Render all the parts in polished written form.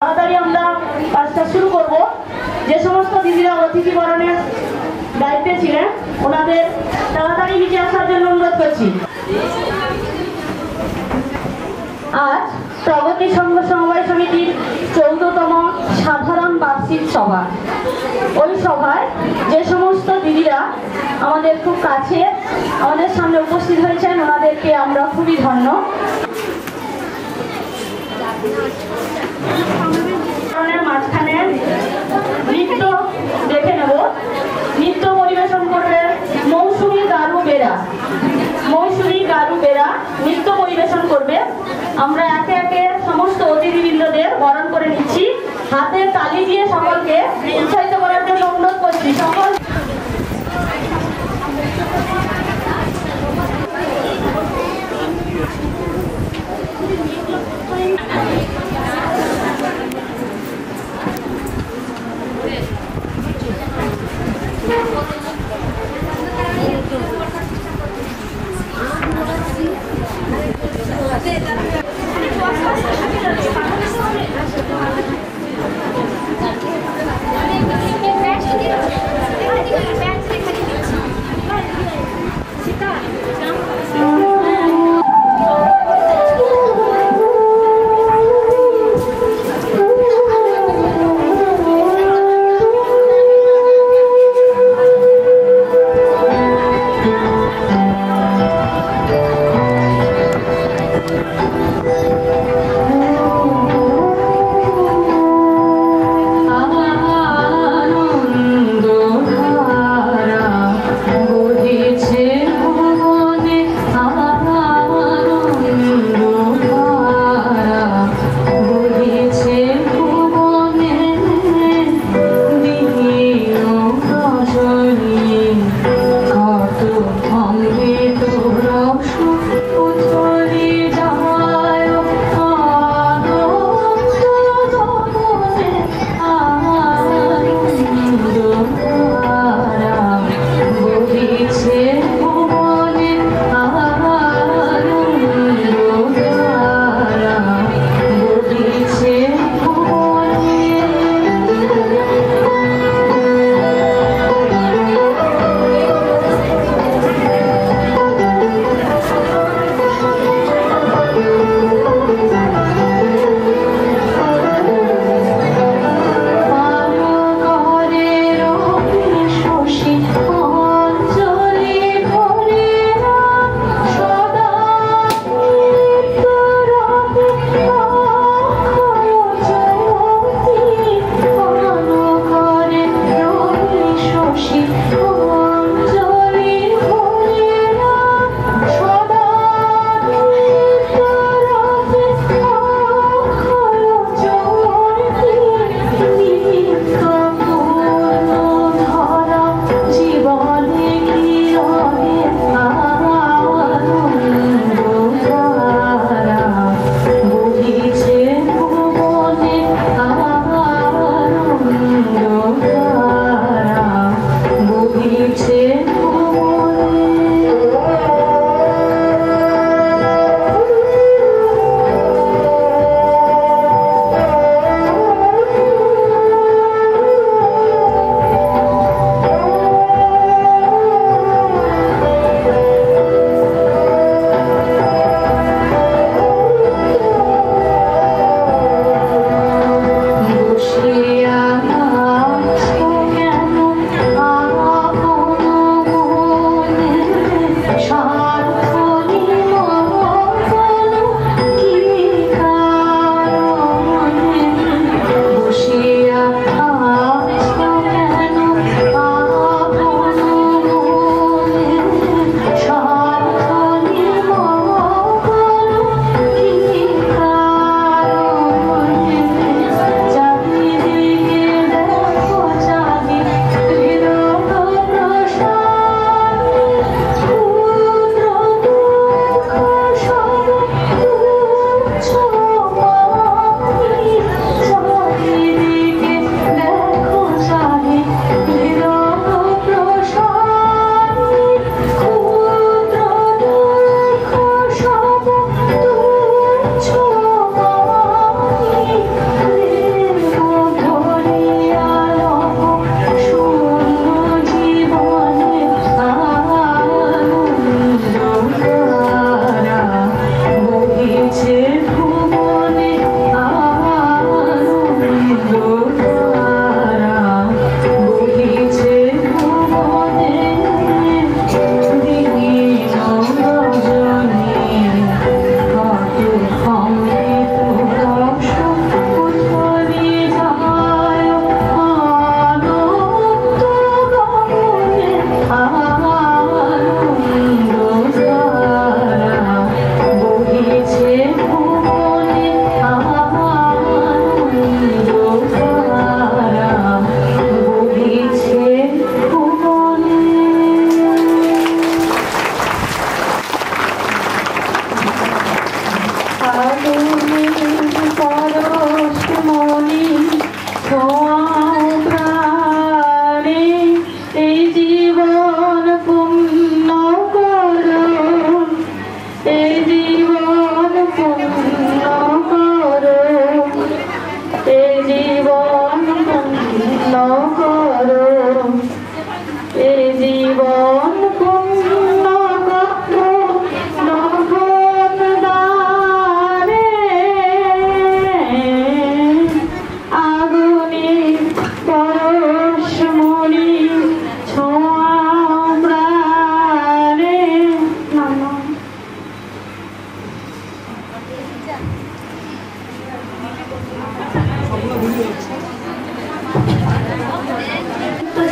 তাড়াতাড়ি আমরা কাজটা শুরু করব। যে সমস্ত দিদিরা অতিথি বরণের দায়িত্বে ছিলেন ওনাদের তাড়াতাড়ি নিচে আসার জন্য অনুরোধ করছি। আজ প্রগতি সংঘ সমবায় সমিতির 14তম সাধারণ বার্ষিক সভা। ওই সভায় যে সমস্ত দিদিরা আমাদের খুব কাছে আমাদের সামনে উপস্থিত হয়েছেন ওনাদেরকে আমরা খুবই ধন্য। মাঝখানে নৃত্য দেখে নেব। নৃত্য পরিবেশন করবে মৌসুমী গারু বেরা। মৌসুমী গারু বেরা নৃত্য পরিবেশন করবে। আমরা একে একে সমস্ত অতিথিবৃন্দদের বরণ করে নিচ্ছি। হাতে তালি দিয়ে সকলকে উৎসাহিত করার জন্য অনুরোধ করছি। সকল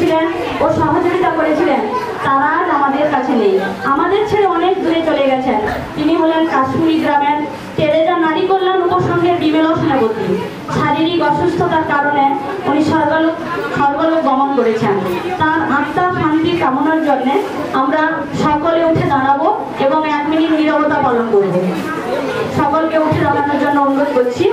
ছিলেন ও সহযোগিতা করেছিলেন তারা আজ আমাদের কাছে নেই, আমাদের ছেড়ে অনেক দূরে চলে গেছেন। তিনি হলেন কাশ্মীরি গ্রামের টেরেজা নারী কল্যাণ উপসংঘের বিমেল সেনাপতি। শারীরিক অসুস্থতার কারণে উনি স্বর্গলোক গমন করেছেন। তার আত্মার শান্তি কামনার জন্য আমরা সকলে উঠে দাঁড়াবো এবং 1 মিনিট নীরবতা পালন করব। সকলকে উঠে দাঁড়ানোর জন্য অনুরোধ করছি।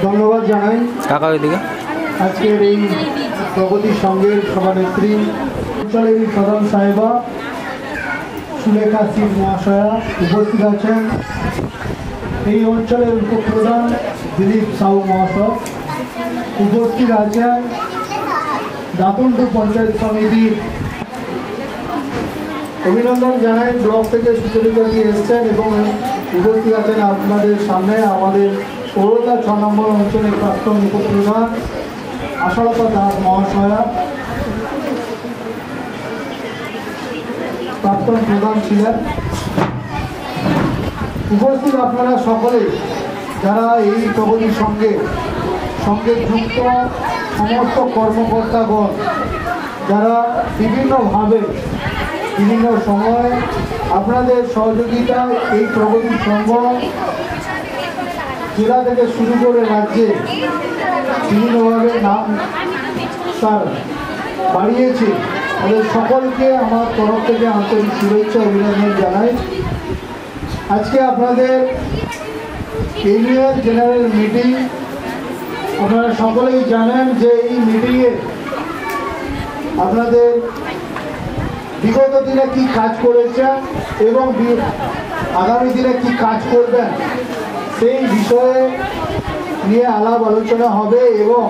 ধন্যবাদ জানাই কাকা ওইদিকে আজকের এই প্রগতি সংঘের সভানেত্রী অঞ্চলের প্রধান সাহেবা সুলেখা সিং মহাশয়া উপস্থিত আছেন। এই অঞ্চলের উপপ্রধান দিলীপ সাউ মহাশয় উপস্থিত আছেন। দাতুন্ডু পঞ্চায়েত সমিতির অভিনন্দন জানাই, ব্লক থেকে সুচরিতা দিয়ে এসছেন এবং উপস্থিত আছেন আপনাদের সামনে আমাদের পৌরতা 6 নম্বর অঞ্চলের প্রাক্তন উপপ্রধান আশালতা দাস মহাশয়া, প্রাক্তন প্রধান ছিলেন। উপস্থিত আপনারা সকলে যারা এই প্রগতি সঙ্গে যুক্ত সমস্ত কর্মকর্তাগণ যারা বিভিন্নভাবে বিভিন্ন সময় আপনাদের সহযোগিতায় এই প্রগতি সংঘ জেলা থেকে শুরু করে রাজ্যে বিভিন্নভাবে নাম তার বাড়িয়েছে, তাদের সকলকে আমার তরফ থেকে আন্তরিক শুভেচ্ছা অভিনন্দন জানাই। আজকে আপনাদের ইউনিয়ন জেনারেল মিটিং, আপনারা সকলেই জানেন যে এই মিটিংয়ে আপনাদের বিগত দিনে কি কাজ করেছেন এবং আগামী দিনে কি কাজ করবেন সেই বিষয়ে নিয়ে আলাপ আলোচনা হবে। এবং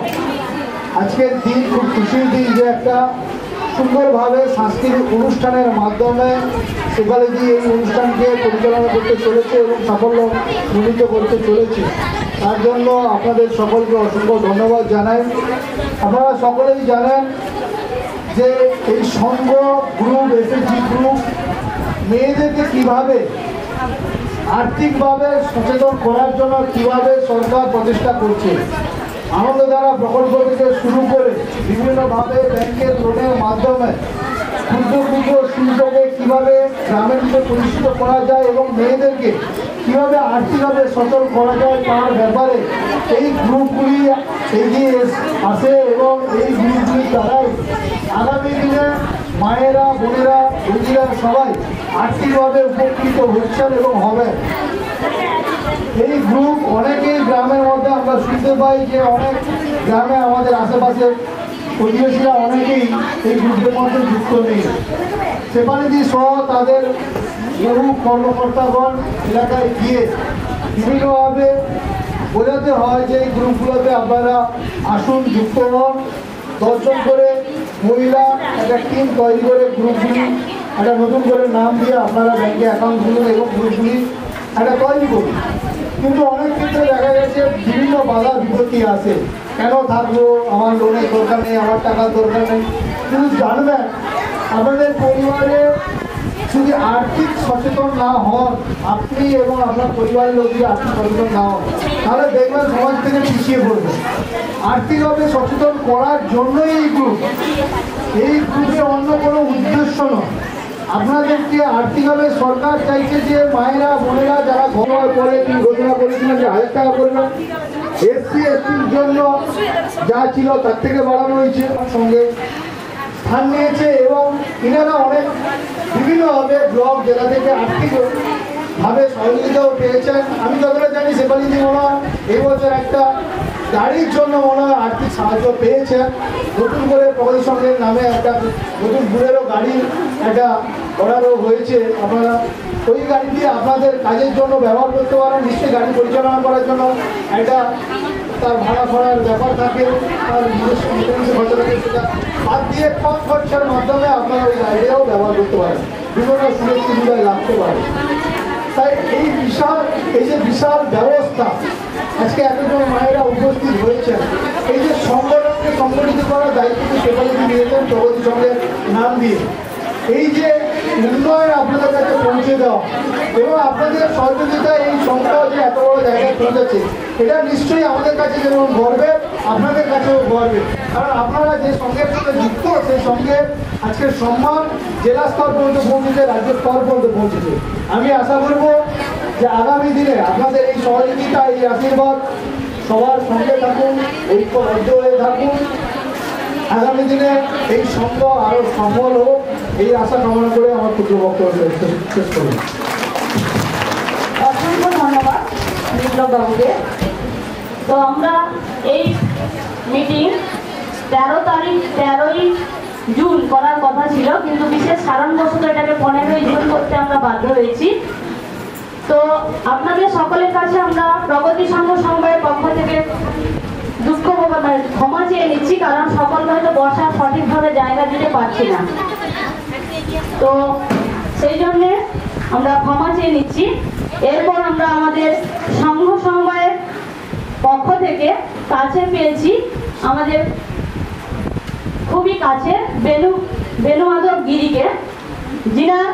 আজকের দিন খুব খুশির দিন যে একটা সুন্দরভাবে সাংস্কৃতিক অনুষ্ঠানের মাধ্যমে সেখানে এই অনুষ্ঠানকে পরিচালনা করতে চলেছে এবং সাফল্য মণ্ডিত করতে চলেছে। তার জন্য আপনাদের সকলকে অসংখ্য ধন্যবাদ জানাই। আপনারা সকলেই জানেন যে এই সংঘ গ্রুপ, এসএসজি গ্রুপ মেয়েদেরকে কিভাবে আর্থিকভাবে সচেতন করার জন্য কিভাবে সরকার প্রচেষ্টা করছে। আনন্দধারা প্রকল্প থেকে শুরু করে বিভিন্নভাবে ব্যাংকের লোনের মাধ্যমে ক্ষুদ্র ক্ষুদ্র শিল্পকে কীভাবে গ্রামের মধ্যে প্রতিষ্ঠিত করা যায় এবং মেয়েদেরকে কীভাবে আর্থিকভাবে সচল করা যায় তার ব্যাপারে এই গ্রুপগুলি এগিয়ে আসে এবং এই গ্রুপগুলির দ্বারাই আগামী দিনে মায়েরা, বোনেরা, দিদিরা সবাই আর্থিকভাবে উপকৃত হচ্ছেন এবং হবে। এই গ্রুপ অনেকেই গ্রামের মধ্যে আমরা শুনতে পাই যে অনেক গ্রামে আমাদের আশেপাশে প্রতিবেশীরা অনেকেই এই গ্রুপের মধ্যে যুক্ত নেই। সেপানিদি সহ তাদের বহু কর্মকর্তাগণ এলাকায় গিয়ে বিভিন্নভাবে বোঝাতে হয় যে এই গ্রুপগুলোতে আপনারা আসুন, যুক্ত হন। 10 জন করে মহিলা একটা টিম তৈরি করে গ্রুপগুলি একটা নতুন করে নাম দিয়ে আপনারা ব্যাংকে অ্যাকাউন্ট খুলুন এবং গ্রুপগুলি একটা তৈরি করুন। কিন্তু অনেক ক্ষেত্রে দেখা গেছে বিভিন্ন বাধা বিপত্তি আসে, কেন থাকবো, আমার লোনের দরকার নেই, আমার টাকার দরকার নেই। কিন্তু জানবেন আপনাদের পরিবারে যদি আর্থিক সচেতন না হন, আপনি এবং আপনার পরিবারের লোক যদি আর্থিক সচেতন না হন, তাহলে দেখবেন সমাজ থেকে পিছিয়ে পড়বে। আর্থিকভাবে সচেতন করার জন্যই এই গ্রুপে অন্য কোনো উদ্দেশ্য নয়। আপনাদেরকে আর্থিকভাবে সরকার চাইছে যে মায়েরা, বোনেরা যারা ঘর পরে তিনি ঘোষণা করেছিলেন যে 1000 টাকা করবেন, এসসি এসটির জন্য যা ছিল তার থেকে বাড়ানো হয়েছে, সঙ্গে স্থান নিয়েছে এবং এনারা অনেক বিভিন্নভাবে ব্লক জেলা থেকে আর্থিকভাবে সহযোগিতাও পেয়েছেন। আমি যতটা জানি সেপালিদি মনে হয় এই বছর একটা গাড়ির জন্য মনে হয় আর্থিক সাহায্য পেয়েছেন। নতুন করে প্রগতি সংঘের নামে একটা নতুন বুলেরও গাড়ি একটা অর্ডারও হয়েছে। আপনারা ওই গাড়িটি আপনাদের কাজের জন্য ব্যবহার করতে পারেন। নিশ্চয়ই গাড়ি পরিচালনা করার জন্য একটা তার ভাড়া করার ব্যাপার থাকে, তার নিজস্ব মেনটেন্স খরচা থাকে, সেটা বাদ দিয়ে কম খরচার মাধ্যমে আপনারা ওই গাড়িটাও ব্যবহার করতে পারেন, বিভিন্ন সুযোগ সুবিধায় লাগতে পারে। তাই এই যে বিশাল ব্যবস্থা আজকে এতজন মায়েরা উপস্থিত হয়েছেন, এই যে সংগঠনকে সংগঠিত করার দায়িত্বকে সেখানে নিয়েছেন প্রগতি সংঘের নাম দিয়ে, এই যে উন্নয়ন আপনাদের কাছে পৌঁছে দেওয়া এবং আপনাদের সহযোগিতায় এই সংখ্যা যে এত বড় জায়গায় পৌঁছেছে, এটা নিশ্চয়ই আমাদের কাছে যেমন গর্বের, আপনাদের কাছেও গর্বের। কারণ আপনারা যে সংঘের সাথে যুক্ত, সেই সংঘের আজকের সম্মান জেলা স্তর পর্যন্ত পৌঁছেছে, রাজ্য স্তর পর্যন্ত পৌঁছেছে। আমি আশা করব যে আগামী দিনে আপনাদের এই সহযোগিতা, এই আশীর্বাদ সবার সঙ্গে থাকুন, ঐক্যবদ্ধ হয়ে থাকুন। আগামী দিনে এই সংঘ আরো সফল হোক, এই আশা কামনা করে আমার ক্ষুদ্র বক্তব্য শেষ করুন। অসংখ্য ধন্যবাদ বিপ্লব বাবুকে। তো আমরা এই মিটিং 13ই জুন করার কথা ছিল, কিন্তু বিশেষ কারণবশত এটাকে 15ই জুন করতে আমরা বাধ্য হয়েছি। তো আপনাদের সকলের কাছে আমরা প্রগতি সংঘ সমবায়ের পক্ষ থেকে দুঃখ ক্ষমা চেয়ে নিচ্ছি, কারণ সকল হয়তো বসার সঠিকভাবে জায়গা দিতে পারছি না। তো সেই জন্যে আমরা ক্ষমা চেয়ে নিচ্ছি। এরপর আমরা আমাদের সংঘ সমবায়ের পক্ষ থেকে কাছে পেয়েছি আমাদের খুবই কাছে বেনু মাধব গিরিকে, যিনার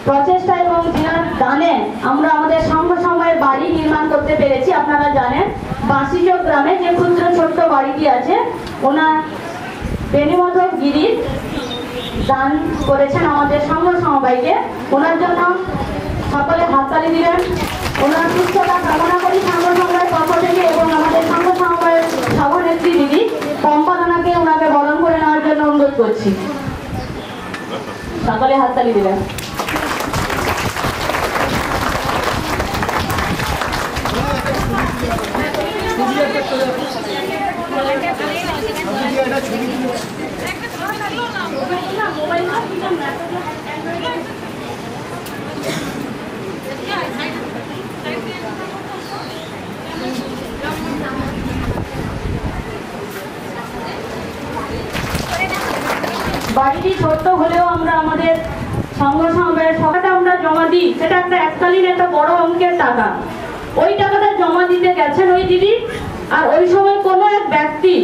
প্রচেষ্টা এবং যিনার দানে আমরা আমাদের সংঘ সমবায়ের বাড়ি নির্মাণ করতে পেরেছি। আপনারা জানেন বাঁশিচক গ্রামে যে ক্ষুদ্র ছোট্ট বাড়িটি আছে, ওনার বেনু মাধব গিরি দান করেছেন আমাদের সংঘ সমবায়কে। ওনার জন্য সকলে হাততালি দিলেন। ওনার সুস্থতা কামনা করি সংঘ সমবায়ের পক্ষ থেকে, এবং আমাদের সংঘ সমবায়ের সভানেত্রী দিদি পম্পা রানাকে ওনাকে বরণ করে নেওয়ার জন্য অনুরোধ করছি। সকলে হাততালি দিলেন। বাড়িটি ছোট্ট হলেও আমরা আমাদের সংঘ সমবায়ের টাকাটা আমরা জমা দিই, সেটা একটা এককালীন একটা বড় অঙ্কের টাকা। ওই টাকাটা জমা দিতে গেছেন ওই দিদি, আর ওই সময় কোনো এক ব্যক্তি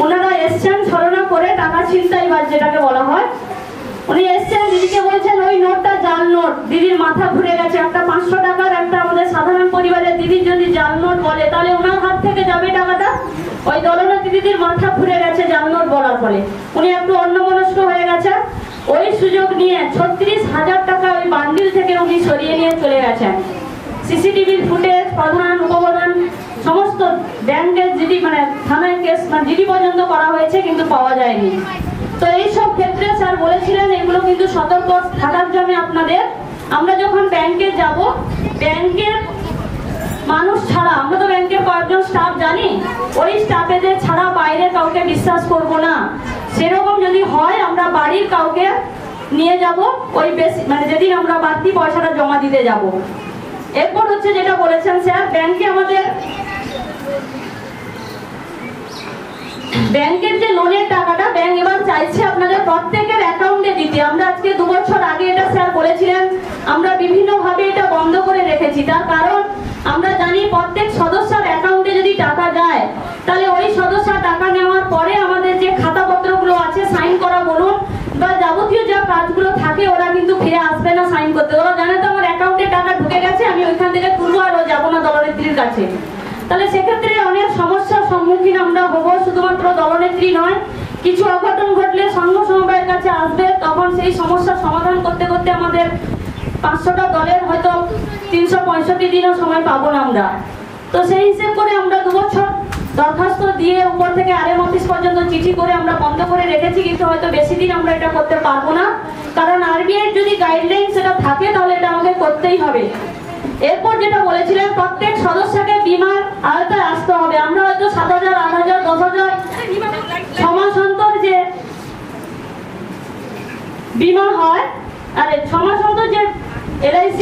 ওনারা এসছেন ছলনা করে, টাকা ছিনতাইবাজ যেটাকে বলা হয়। উনি এসছেন, দিদিকে বলছেন ওই নোটটা জাল নোট। দিদির মাথা ঘুরে গেছে। একটা 500 টাকার একটা আমাদের সাধারণ পরিবারের দিদির যদি জাল নোট বলে, তাহলে ওনার হাত থেকে যাবে টাকাটা। ওই দলনেত্রী দিদির মাথা ঘুরে গেছে জাল নোট বলার ফলে। উনি একটু অন্যমনস্ক হয়ে গেছে। ওই সুযোগ নিয়ে 36,000 টাকা ওই বান্ডিল থেকে উনি সরিয়ে নিয়ে চলে গেছেন। সিসিটিভির ফুটেজ, প্রধান উপপ্রধান সমস্ত ব্যাংকের জিডি, মানে থানায় কেস, মানে জিডি পর্যন্ত করা হয়েছে, কিন্তু পাওয়া যায়নি। তো এইসব ক্ষেত্রে স্যার বলেছিলেন এগুলো কিন্তু সতর্ক থাকার জন্য আপনাদের। আমরা যখন ব্যাংকে যাব, ব্যাংকের মানুষ ছাড়া, আমরা তো ব্যাংকের কয়েকজন স্টাফ জানি, ওই স্টাফেদের ছাড়া বাইরে কাউকে বিশ্বাস করব না। সেরকম যদি হয় আমরা বাড়ির কাউকে নিয়ে যাব, ওই বেশি মানে যেদিন আমরা বাড়তি পয়সাটা জমা দিতে যাব। এরপর হচ্ছে যেটা বলেছেন স্যার, ব্যাংকে আমাদের ব্যাংকের যে লোনের টাকাটা ব্যাংক এবার চাইছে আপনাদের প্রত্যেকের অ্যাকাউন্টে দিতে। আমরা আজকে 2 বছর আগে এটা স্যার বলেছিলেন, আমরা বিভিন্নভাবে এটা বন্ধ করে রেখেছি। তার কারণ আমরা জানি প্রত্যেক সদস্যের অ্যাকাউন্টে যদি টাকা যায়, তাহলে ওই সদস্য টাকা নেওয়ার পরে আমাদের যে খাতাপত্রগুলো আছে সাইন করা বলুন বা যাবতীয় যা কাজগুলো থাকে, ওরা কিন্তু ফিরে আসবে না সাইন করতে। ওরা জানে তো আমার অ্যাকাউন্টে টাকা ঢুকে গেছে, আমি ওইখান থেকে তুলবো আর ও যাবো না দলনেত্রীর কাছে। তাহলে সেক্ষেত্রে অনেক সমস্যার সম্মুখীন আমরা হবো। শুধুমাত্র দলনেত্রী নয়, কিছু অঘটন ঘটলে সংঘ সমবায়ের কাছে আসবে, তখন সেই সমস্যার সমাধান করতে করতে আমাদের 500টা দলের হয়তো 365 দিনও সময় পাবো না আমরা। তো সেই হিসেব করে আমরা 2 বছর দরখাস্ত দিয়ে উপর থেকে আরএম অফিস পর্যন্ত চিঠি করে আমরা বন্ধ করে রেখেছি, কিন্তু হয়তো বেশি দিন আমরা এটা করতে পারবো না, কারণ আরবিআই যদি গাইডলাইন সেটা থাকে তাহলে এটা আমাকে করতেই হবে। এরপর যেটা বলেছিলেন, প্রত্যেক সদস্যকে বিমার আওতায় আসতে হবে। আমরা হয়তো 7,000, 8,000, 10,000 6 মাস অন্তর যে বিমা হয়, আর 6 মাস অন্তর যে LIC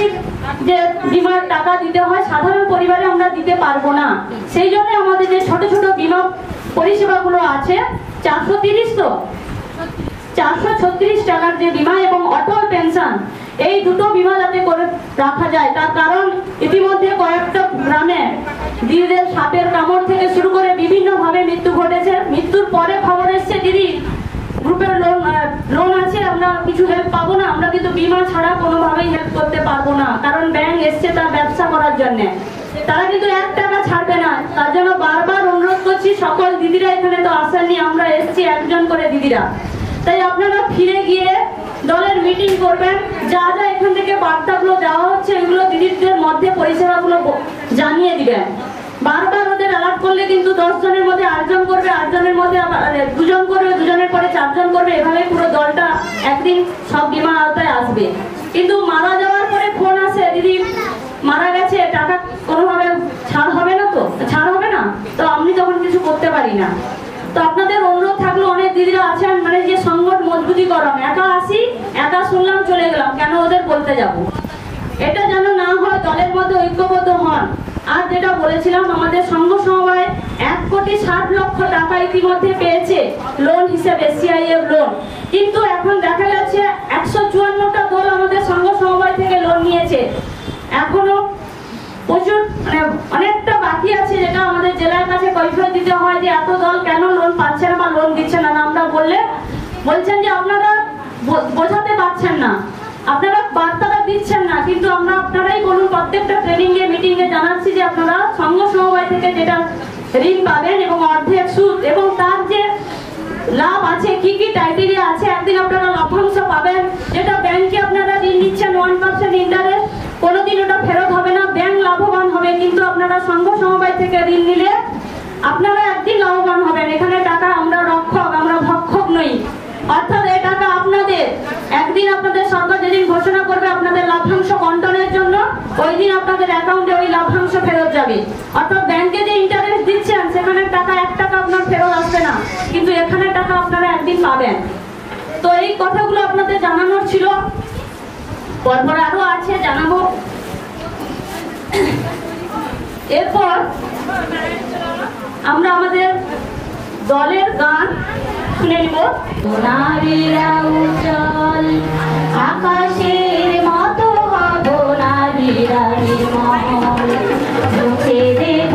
যে বিমার টাকা দিতে হয়, সাধারণ পরিবারে আমরা দিতে পারবো না। সেই জন্য আমাদের যে ছোট ছোট বিমা পরিষেবাগুলো আছে 436 টাকার যে বিমা এবং অটল পেনশন, এই দুটো বিমা যাতে করে রাখা যায়, তার কারণ ইতিমধ্যে কয়েকটা গ্রামে দিদিদের সাপের কামড় থেকে শুরু করে বিভিন্ন ভাবে মৃত্যু ঘটেছে। মৃত্যুর পরে খবর এসছে দিদি গ্রুপের লোন আছে, আমরা কিছু হেল্প পাবো না। আমরা কিন্তু বিমা ছাড়া কোনোভাবেই হেল্প করতে পারবো না, কারণ ব্যাংক এসছে তার ব্যবসা করার জন্য, তারা কিন্তু 1 টাকা ছাড়বে না। তার জন্য বারবার অনুরোধ করছি, সকল দিদিরা এখানে তো আসেননি, আমরা এসছি একজন করে দিদিরা, তাই আপনারা ফিরে গিয়ে দলের মিটিং করবেন, যা যা এখান থেকে বার্তাগুলো দেওয়া হচ্ছে এগুলো দিদিদের মধ্যে পরিষেবাগুলো জানিয়ে দিবেন। বারবার ওদের অ্যালার্ট করলে কিন্তু 10 জনের মধ্যে 8 জন করবে, 8 জনের মধ্যে 2 জন করবে, 2 জনের পরে 4 জন করবে, এভাবে পুরো দলটা একদিন সব বিমার আওতায় আসবে। কিন্তু মারা যাওয়ার পরে ফোন আসে, দিদি মারা গেছে, টাকা কোনোভাবে ছাড় হবে না, তো আমি তখন কিছু করতে পারি না। তো আপনাদের অনুরোধ থাকলো, অনেক দিদিরা আছেন মানে যে সংগঠন মজবুতিকরণ, একা আসি একা শুনলাম চলে গেলাম, কেন ওদের বলতে যাব, এটা যেন না হয়, দলের মধ্যে ঐক্যবদ্ধ হন। আর যেটা বলেছিলাম, আমাদের সংঘ সমবায় 1,60,00,000 টাকা ইতিমধ্যে পেয়েছে লোন হিসেবে, সিআইএফ লোন, কিন্তু এখন দেখা যাচ্ছে 154টা দল আমাদের সংঘ সমবায় থেকে লোন নিয়েছে, এখনো প্রচুর মানে অনেকটা বাকি আছে, যেটা আমাদের জেলার কাছে কৈফিয়ত দিতে হয় যে এত দল কেন লোন পাচ্ছে না বা লোন দিচ্ছে না। আমরা বলছেন যে আপনারা বোঝাতে পারছেন না, আপনারা বার্তাটা দিচ্ছেন না, কিন্তু আপনারাই বলুন, প্রত্যেকটা ট্রেনিং এ মিটিং এ জানাচ্ছি যে আপনারা সংঘ সমবায় থেকে যেটা ঋণ পাবেন এবং অর্ধেক সুদ এবং তার যে লাভ আছে, কি কি ক্রাইটেরিয়া আছে, একদিন আপনারা লভ্যাংশ পাবেন, যেটা ব্যাংকে আপনারা ঋণ নিচ্ছেন 1% ইন্টারেস্ট, কোনোদিন ওটা ফেরত হবে না, ব্যাংক লাভবান হবে, কিন্তু আপনারা সংঘ সমবায় থেকে ঋণ নিলে আপনারা একদিন লাভবান হবেন। এখানে টাকা আমরা রক্ষক, আমরা ভক্ষক নই, অর্থাৎ এই টাকা আপনাদের, একদিন আপনাদের সরকার যেদিন ঘোষণা করবে আপনাদের লভ্যাংশ বন্টনের জন্য, ওই দিন আপনাদের অ্যাকাউন্টে ওই লভ্যাংশ ফেরত যাবে। অর্থাৎ ব্যাংকে যে ইন্টারেস্ট দিচ্ছেন সেখানে টাকা 1 টাকা আপনার ফেরত আসবে না, কিন্তু এখানে টাকা আপনারা একদিন পাবেন। তো এই কথাগুলো আপনাদের জানানোর ছিল, পরপর আরো আছে জানাবো। এরপর আমরা আমাদের দলের গান শুনে নিব। নারীরা উজ্জ্বল আকাশের মতো হব, নারীরা নির্মল মুছে দেব